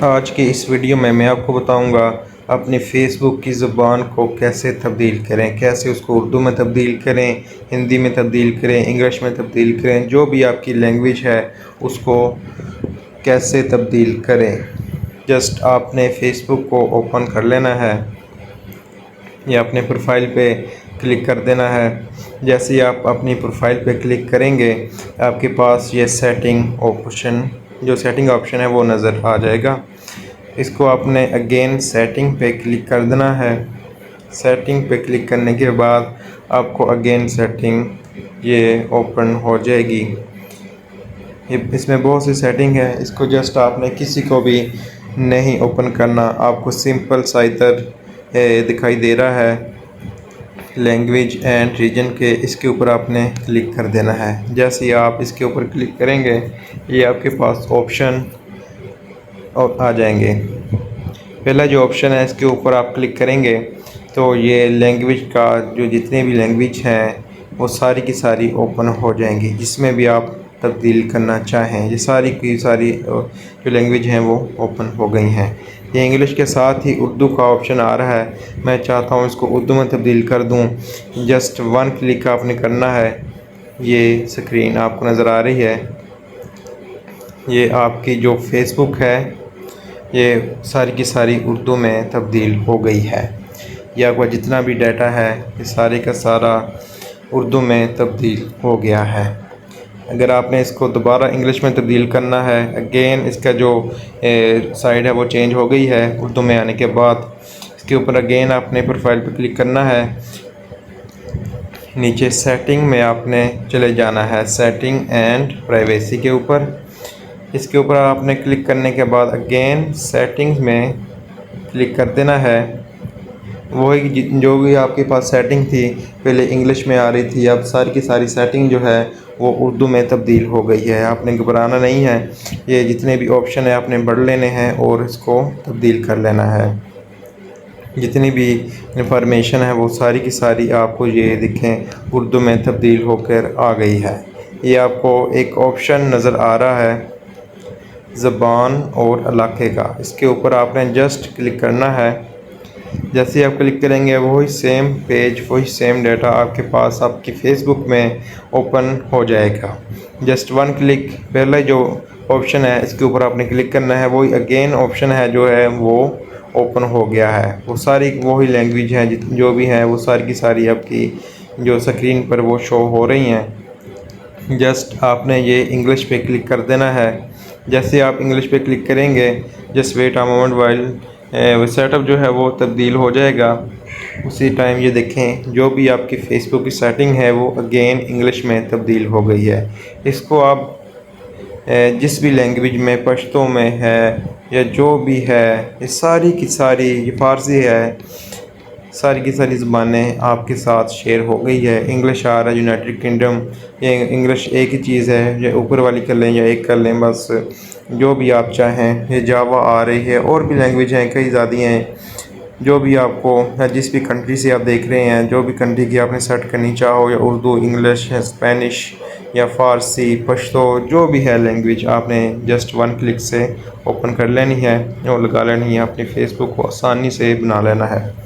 आज की इस वीडियो में मैं आपको बताऊंगा अपनी फ़ेसबुक की ज़ुबान को कैसे तब्दील करें, कैसे उसको उर्दू में तब्दील करें, हिंदी में तब्दील करें, इंग्लिश में तब्दील करें, जो भी आपकी लैंग्वेज है उसको कैसे तब्दील करें। जस्ट आपने फ़ेसबुक को ओपन कर लेना है या अपने प्रोफाइल पे क्लिक कर देना है। जैसे ही आप अपनी प्रोफाइल पे क्लिक करेंगे आपके पास ये सेटिंग ऑप्शन है वो नज़र आ जाएगा। इसको आपने अगेन सेटिंग पे क्लिक कर देना है। सेटिंग पे क्लिक करने के बाद आपको अगेन सेटिंग ये ओपन हो जाएगी। इसमें बहुत सी सेटिंग है, इसको जस्ट आपने किसी को भी नहीं ओपन करना। आपको सिंपल सा इधर दिखाई दे रहा है लैंग्वेज एंड रीजन के, इसके ऊपर आपने क्लिक कर देना है। जैसे ही आप इसके ऊपर क्लिक करेंगे ये आपके पास ऑप्शन आ जाएंगे। पहला जो ऑप्शन है इसके ऊपर आप क्लिक करेंगे तो ये लैंग्वेज का जो जितने भी लैंग्वेज हैं वो सारी की सारी ओपन हो जाएंगी, जिसमें भी आप तब्दील करना चाहें। ये सारी की सारी जो लैंग्वेज हैं वो ओपन हो गई हैं। ये इंग्लिश के साथ ही उर्दू का ऑप्शन आ रहा है, मैं चाहता हूँ इसको उर्दू में तब्दील कर दूँ। जस्ट वन क्लिक आपने करना है। ये स्क्रीन आपको नज़र आ रही है, ये आपकी जो फेसबुक है ये सारी की सारी उर्दू में तब्दील हो गई है। या आपका जितना भी डाटा है ये सारे का सारा उर्दू में तब्दील हो गया है। अगर आपने इसको दोबारा इंग्लिश में तब्दील करना है, अगेन इसका जो साइड है वो चेंज हो गई है उर्दू में आने के बाद। इसके ऊपर अगेन आपने प्रोफाइल पर क्लिक करना है। नीचे सेटिंग में आपने चले जाना है, सेटिंग एंड प्राइवेसी के ऊपर। इसके ऊपर आपने क्लिक करने के बाद अगेन सेटिंग्स में क्लिक कर देना है। वही जो भी आपके पास सेटिंग थी पहले इंग्लिश में आ रही थी, अब सारी की सारी सेटिंग जो है वो उर्दू में तब्दील हो गई है। आपने घबराना नहीं है, ये जितने भी ऑप्शन है आपने बढ़ लेने हैं और इसको तब्दील कर लेना है। जितनी भी इंफॉर्मेशन है वो सारी की सारी आपको ये दिखें उर्दू में तब्दील होकर आ गई है। ये आपको एक ऑप्शन नज़र आ रहा है ज़बान और इलाके का, इसके ऊपर आपने जस्ट क्लिक करना है। जैसे आप क्लिक करेंगे वही सेम पेज, वही सेम डाटा आपके पास आपकी फ़ेसबुक में ओपन हो जाएगा। जस्ट वन क्लिक पहले जो ऑप्शन है इसके ऊपर आपने क्लिक करना है, वही अगेन ऑप्शन है जो है वो ओपन हो गया है। वो सारी वही लैंग्वेज है जो भी हैं वो सारी की सारी आपकी जो स्क्रीन पर वो शो हो रही हैं। जस्ट आपने ये इंग्लिश पे क्लिक कर देना है। जैसे आप इंग्लिश पे क्लिक करेंगे just wait a moment while setup जो है वो तब्दील हो जाएगा। उसी टाइम ये देखें जो भी आपकी फ़ेसबुक की सेटिंग है वो अगेन इंग्लिश में तब्दील हो गई है। इसको आप जिस भी लैंग्वेज में, पश्तो में है या जो भी है, ये सारी की सारी, ये फ़ारसी है, सारी की सारी ज़बानें आपके साथ शेयर हो गई है। इंग्लिश आ रहा है यूनाइटेड किंगडम, ये इंग्लिश एक ही चीज़ है, या ऊपर वाली कर लें या एक कर लें, बस जो भी आप चाहें। ये जावा आ रही है, और भी लैंग्वेज हैं कई ज़्यादा हैं। जो भी आपको या जिस भी कंट्री से आप देख रहे हैं, जो भी कंट्री की आपने सेट करनी चाहो, या उर्दू, इंग्लिश, स्पेनिश या फ़ारसी, पश्तो, जो भी है लैंग्वेज, आपने जस्ट वन क्लिक से ओपन कर लेनी है और लगा लेनी है। अपनी फ़ेसबुक को आसानी से बना लेना है।